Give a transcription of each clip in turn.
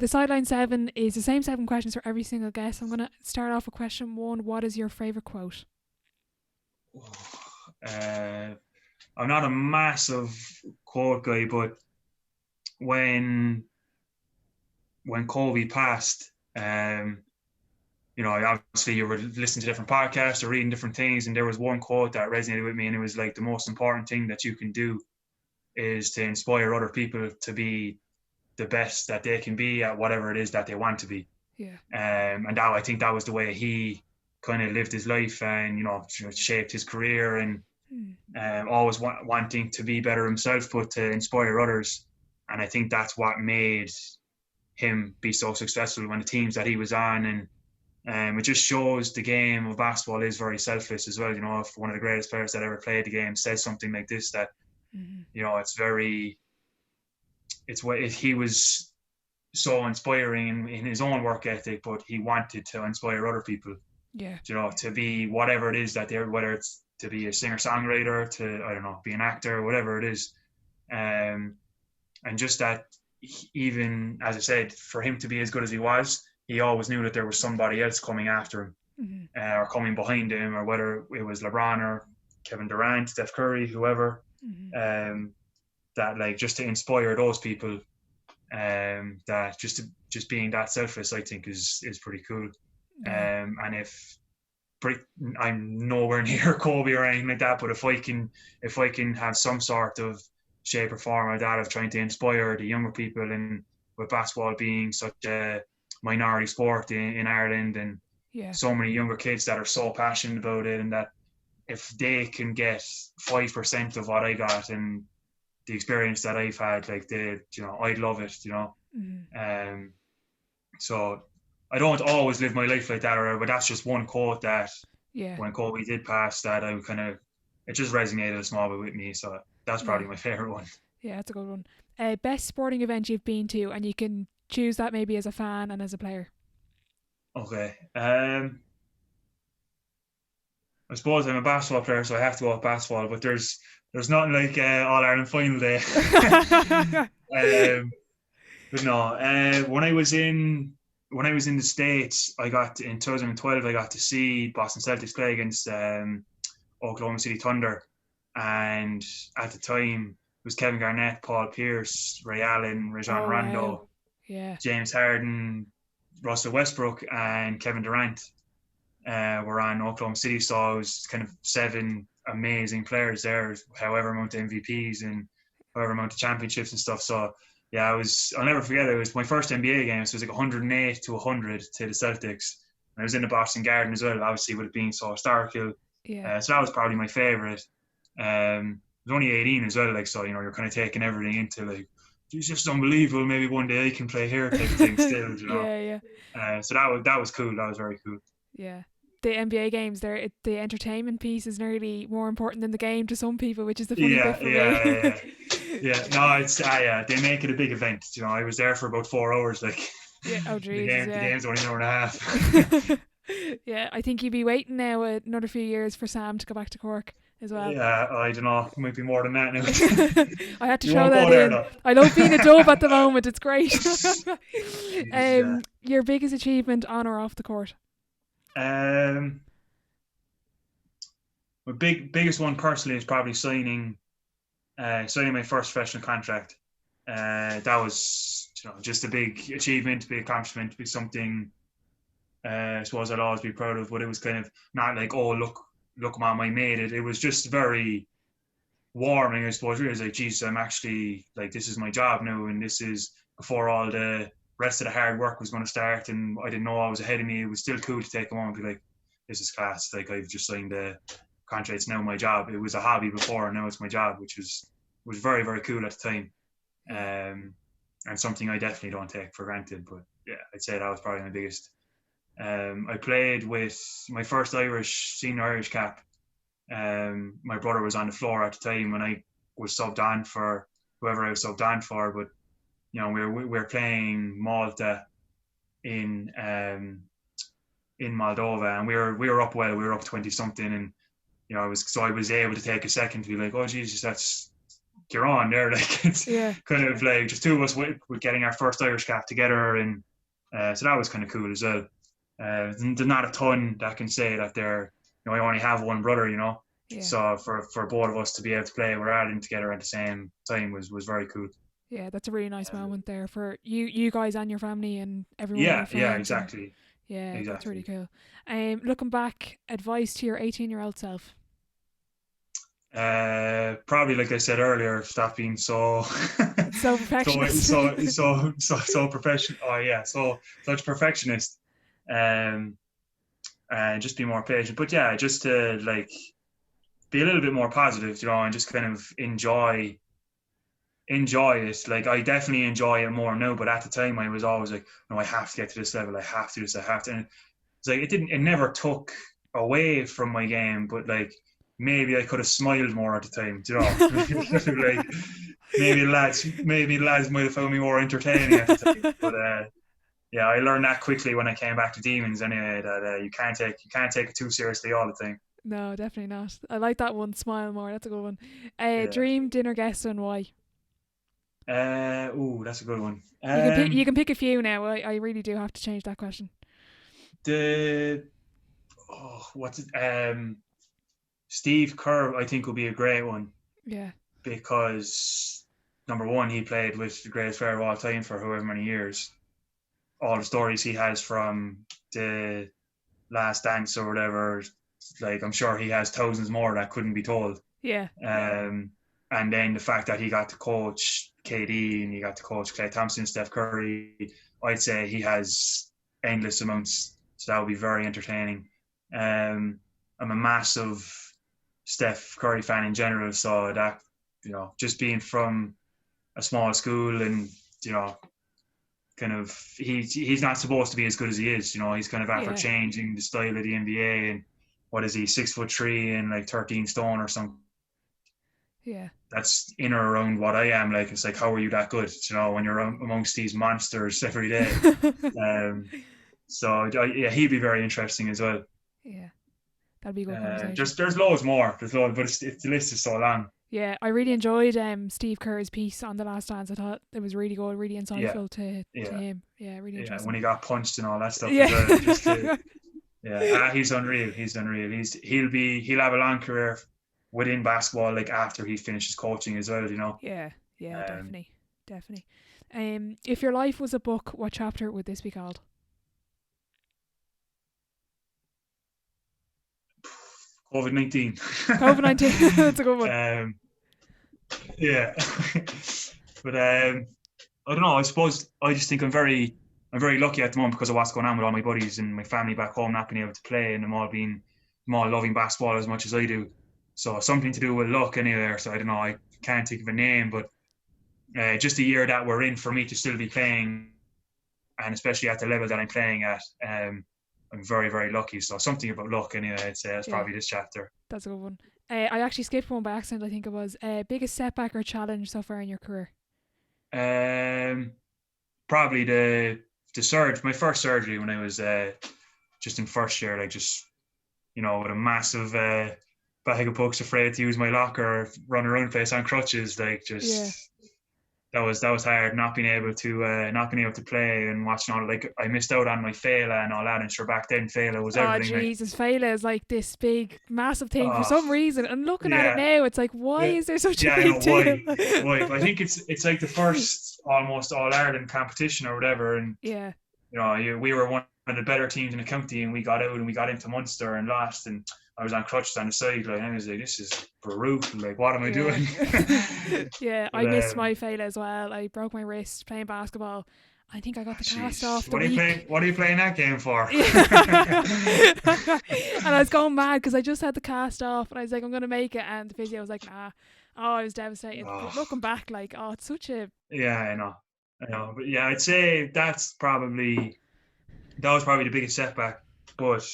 The Sideline 7 is the same 7 questions for every single guest. I'm going to start off with question 1. What is your favourite quote? I'm not a massive quote guy, but when Kobe passed, obviously you were listening to different podcasts or reading different things, and there was one quote that resonated with me, and it was like, the most important thing that you can do is to inspire other people to be the best that they can be at whatever it is that they want to be. Yeah. And that, I think that was the way he kind of lived his life, and shaped his career, and always wanting to be better himself, but to inspire others. And I think that's what made him be so successful when the teams that he was on. And it just shows the game of basketball is very selfless as well. If one of the greatest players that ever played the game says something like this, that he was so inspiring in his own work ethic, but he wanted to inspire other people. Yeah. To be whatever it is that they're, whether it's to be a singer-songwriter, to, I don't know, be an actor, whatever it is. And just that, even, as I said, for him to be as good as he was, he always knew that there was somebody else coming after him, or coming behind him, or whether it was LeBron or Kevin Durant, Steph Curry, whoever, that, like, just to inspire those people, that just being that selfless, I think is pretty cool. And I'm nowhere near Kobe or anything like that, but if I can have some sort of shape or form like that of trying to inspire the younger people, and with basketball being such a minority sport in Ireland, and so many younger kids that are so passionate about it, and that if they can get 5% of what I got and the experience that I've had, like, I'd love it, so I don't always live my life like that, but that's just one quote that when Kobe did pass, that it just resonated a small bit with me. So that's probably my favorite one. Yeah, that's a good one. Best sporting event you've been to, and you can choose that maybe as a fan and as a player. Okay. I suppose I'm a basketball player, so I have to go with basketball, but there's nothing like All-Ireland final day. But no, when I was in the States, in 2012, I got to see Boston Celtics play against Oklahoma City Thunder. And at the time, it was Kevin Garnett, Paul Pierce, Ray Allen, Rajon Rondo, James Harden, Russell Westbrook, and Kevin Durant were on Oklahoma City. So it was kind of 7 amazing players there, however amount of MVPs and however amount of championships and stuff. So yeah, I'll never forget it. It was my first NBA game. So it was like 108 to 100 to the Celtics. And I was in the Boston Garden as well, obviously, with it being so historical. So that was probably my favorite. I was only 18 as well, like, so, you're kind of taking everything into, like, it's just unbelievable. Maybe one day I can play here type of thing still, so that was cool. That was very cool. Yeah. The NBA games, the entertainment piece is nearly more important than the game to some people, which is the funny bit for me. Yeah. No, it's they make it a big event. I was there for about 4 hours. Like, oh geez, the game's only an hour and a half. Yeah, I think you'd be waiting now another few years for Sam to go back to Cork as well. Yeah, I don't know. It might be more than that now. I had to throw that in. I love being a dove at the moment. It's great. Your biggest achievement on or off the court? My biggest one personally is probably signing my first professional contract. That was just a big achievement, big accomplishment, be something I suppose I'll always be proud of. But it was kind of not like, oh, look mom, I made it. It was just very warming, I suppose. Really, like, geez, I'm actually, like, this is my job now, and this is before all the rest of the hard work was going to start, and I didn't know I was ahead of me. It was still cool to take a moment and be like, this is class. Like, I've just signed a contract. It's now my job. It was a hobby before, and now it's my job, which was very, very cool at the time. And something I definitely don't take for granted. But yeah, I'd say that was probably my biggest. I played with my first senior Irish cap. My brother was on the floor at the time, and I was subbed on for whoever I was subbed on for. But we were playing Malta in Moldova, and we were up well. We were up 20 something, and I was able to take a second to be like, oh Jesus, you're on there. Like it's kind of like just two of us with getting our first Irish cap together, and so that was kind of cool as well. There's not a ton that can say that they're, I only have one brother, so for both of us to be able to play with Ireland together at the same time was very cool. Yeah, that's a really nice moment there for you guys and your family and everyone. Yeah, your friends yeah, exactly. And, that's really cool. Looking back, advice to your 18-year-old self. Probably, like I said earlier, stop being so perfectionist. so professional. Oh yeah, such perfectionist. And just be more patient. But yeah, just to like be a little bit more positive, and just kind of enjoy it. Like I definitely enjoy it more now, but at the time I was always like, no, I have to get to this level. I have to do this. I have to. And it's like it never took away from my game, but like maybe I could have smiled more at the time, like maybe the lads might have found me more entertaining at the time. But yeah, I learned that quickly when I came back to Demons. Anyway, that you can't take it too seriously all the time. No, definitely not. I like that one. Smile more. That's a good one. Dream dinner guest and why? That's a good one. You can pick a few now. I really do have to change that question. Steve Kerr, I think, will be a great one. Yeah. Because number one, he played with the greatest player of all time for however many years. All the stories he has from the Last Dance or whatever, like I'm sure he has thousands more that couldn't be told. Yeah. And then the fact that he got to coach KD and he got to coach Klay Thompson, Steph Curry, I'd say he has endless amounts. So that would be very entertaining. I'm a massive Steph Curry fan in general, so that, just being from a small school and, kind of he's not supposed to be as good as he is. He's kind of after changing the style of the NBA, and what is he, 6'3" and like 13 stone or something. Yeah. That's in or around what I am. Like, it's like, how are you that good? When you're amongst these monsters every day. So yeah, he'd be very interesting as well. Yeah, that'd be a good conversation. There's loads more. But the list is so long. Yeah, I really enjoyed Steve Kerr's piece on The Last Dance. I thought it was really good, really insightful to him. Yeah, really interesting. Yeah, when he got punched and all that stuff. Yeah. He's unreal. He's unreal. He'll have a long career within basketball, like after he finishes coaching as well. Yeah, definitely. If your life was a book, what chapter would this be called? COVID-19. COVID-19. That's a good one. Yeah. But I don't know. I suppose I just think I'm very lucky at the moment because of what's going on with all my buddies and my family back home not being able to play, and them all loving basketball as much as I do. So something to do with luck anyway. So I don't know. I can't think of a name, but just the year that we're in for me to still be playing, and especially at the level that I'm playing at, I'm very, very lucky. So something about luck anyway, I'd say that's probably this chapter. That's a good one. I actually skipped one by accident. I think it was biggest setback or challenge so far in your career? Probably the surgery, my first surgery when I was just in first year, like just, with a massive bag of books, afraid to use my locker, run around the place on crutches, like just that was hard, not being able to play and watching all, like I missed out on my Fela and all that, and sure back then Fela was everything. Oh Jesus, Fela is like this big massive thing for some reason, and looking at it now it's like, why is there such a big deal? Why? I think it's like the first almost All Ireland competition or whatever, and we were one of the better teams in the county, and we got out and we got into Munster and lost, and I was on crutches on the sideline, and I was like, this is brutal, like what am I doing? I missed my Fela as well. I broke my wrist playing basketball. I think I got the cast off what are you playing that game for? And I was going mad because I just had the cast off, and I was like, I'm going to make it, and the physio was like, nah. I was devastated. But looking back, like, it's such a... Yeah, I know. But yeah, I'd say that was probably the biggest setback, but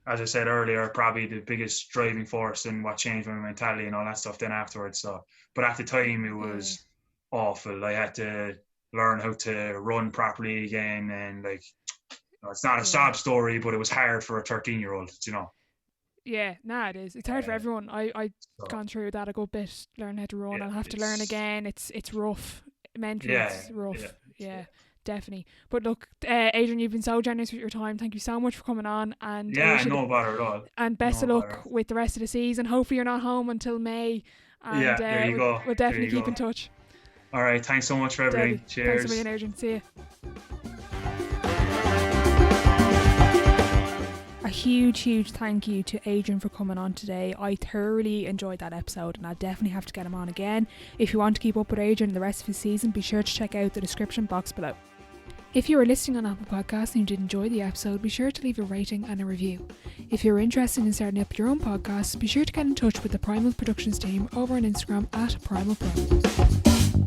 as I said earlier, probably the biggest driving force and what changed my mentality and all that stuff then afterwards. So, but at the time it was awful. I had to learn how to run properly again, and like, it's not a sob story, but it was hard for a 13-year-old, Yeah, it is. It's hard for everyone. I've gone through that a good bit, learn how to run. I'll have to learn again. It's rough. Mentally, it's rough. Yeah, definitely. But look, Adrian, you've been so generous with your time. Thank you so much for coming on. And no bother at all. And best of luck with the rest of the season. Hopefully you're not home until May. And there you go. We'll definitely keep in touch. All right, thanks so much for everything. Cheers. Thanks a million, Adrian. See you. A huge thank you to Adrian for coming on today. I thoroughly enjoyed that episode and I'll definitely have to get him on again. If you want to keep up with Adrian the rest of his season, be sure to check out the description box below. If you are listening on Apple Podcasts and you did enjoy the episode, be sure to leave a rating and a review. If you're interested in starting up your own podcast, be sure to get in touch with the Primal Productions team over on Instagram at Primal Productions.